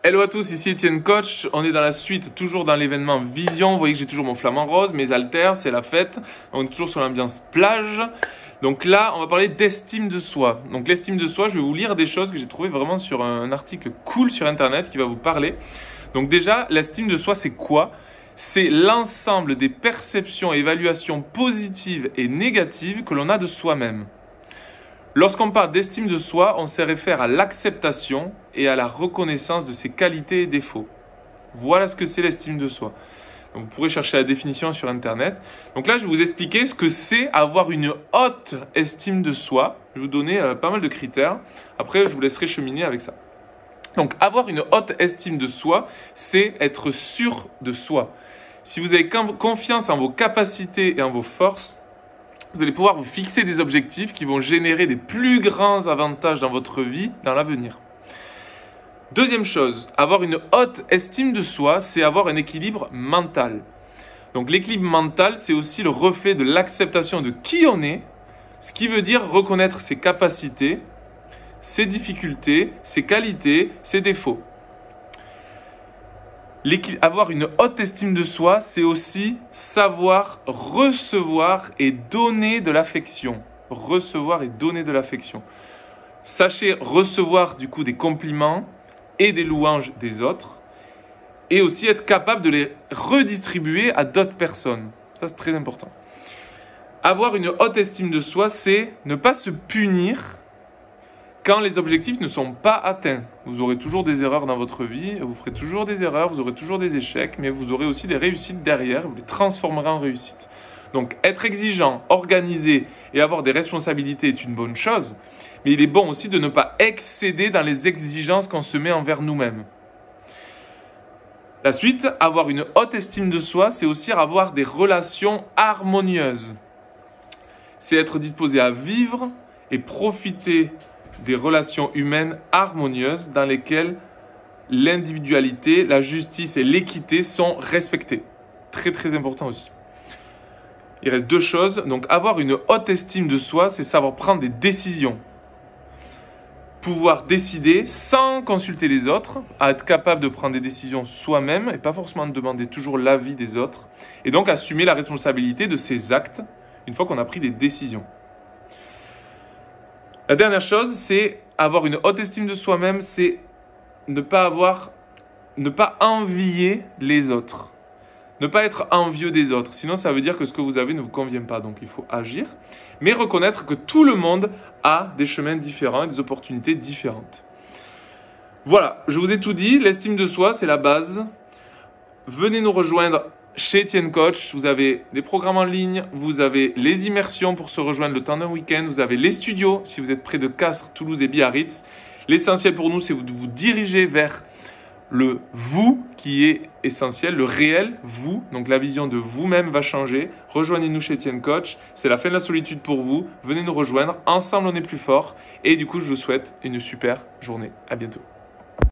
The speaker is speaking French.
Hello à tous, ici Etienne Coach. On est dans la suite, toujours dans l'événement Vision. Vous voyez que j'ai toujours mon flamant rose, mes haltères, c'est la fête. On est toujours sur l'ambiance plage. Donc là, on va parler d'estime de soi. Donc l'estime de soi, je vais vous lire des choses que j'ai trouvées vraiment sur un article cool sur Internet qui va vous parler. Donc déjà, l'estime de soi, c'est quoi? C'est l'ensemble des perceptions et évaluations positives et négatives que l'on a de soi-même. Lorsqu'on parle d'estime de soi, on se réfère à l'acceptation et à la reconnaissance de ses qualités et défauts. Voilà ce que c'est l'estime de soi. Donc, vous pourrez chercher la définition sur Internet. Donc là, je vais vous expliquer ce que c'est avoir une haute estime de soi. Je vais vous donner pas mal de critères. Après, je vous laisserai cheminer avec ça. Donc, avoir une haute estime de soi, c'est être sûr de soi. Si vous avez confiance en vos capacités et en vos forces, vous allez pouvoir vous fixer des objectifs qui vont générer des plus grands avantages dans votre vie dans l'avenir. Deuxième chose, avoir une haute estime de soi, c'est avoir un équilibre mental. Donc l'équilibre mental, c'est aussi le reflet de l'acceptation de qui on est, ce qui veut dire reconnaître ses capacités, ses difficultés, ses qualités, ses défauts. Avoir une haute estime de soi, c'est aussi savoir recevoir et donner de l'affection. Recevoir et donner de l'affection. Sachez recevoir du coup des compliments et des louanges des autres et aussi être capable de les redistribuer à d'autres personnes. Ça, c'est très important. Avoir une haute estime de soi, c'est ne pas se punir quand les objectifs ne sont pas atteints. Vous aurez toujours des erreurs dans votre vie, vous ferez toujours des erreurs, vous aurez toujours des échecs, mais vous aurez aussi des réussites derrière, vous les transformerez en réussites. Donc être exigeant, organisé et avoir des responsabilités est une bonne chose, mais il est bon aussi de ne pas excéder dans les exigences qu'on se met envers nous-mêmes. La suite, avoir une haute estime de soi, c'est aussi avoir des relations harmonieuses. C'est être disposé à vivre et profiter des relations humaines harmonieuses dans lesquelles l'individualité, la justice et l'équité sont respectées. Très très important aussi. Il reste deux choses. Donc avoir une haute estime de soi, c'est savoir prendre des décisions. Pouvoir décider sans consulter les autres, à être capable de prendre des décisions soi-même et pas forcément de demander toujours l'avis des autres. Et donc assumer la responsabilité de ses actes une fois qu'on a pris des décisions. La dernière chose, c'est avoir une haute estime de soi-même, c'est ne pas envier les autres. Ne pas être envieux des autres. Sinon, ça veut dire que ce que vous avez ne vous convient pas. Donc, il faut agir. Mais reconnaître que tout le monde a des chemins différents et des opportunités différentes. Voilà, je vous ai tout dit. L'estime de soi, c'est la base. Venez nous rejoindre chez Etienne Coach. Vous avez des programmes en ligne, vous avez les immersions pour se rejoindre le temps d'un week-end, vous avez les studios si vous êtes près de Castres, Toulouse et Biarritz. L'essentiel pour nous, c'est de vous diriger vers le vous qui est essentiel, le réel vous. Donc la vision de vous-même va changer. Rejoignez-nous chez Etienne Coach. C'est la fin de la solitude pour vous. Venez nous rejoindre. Ensemble, on est plus fort. Et du coup, je vous souhaite une super journée. À bientôt.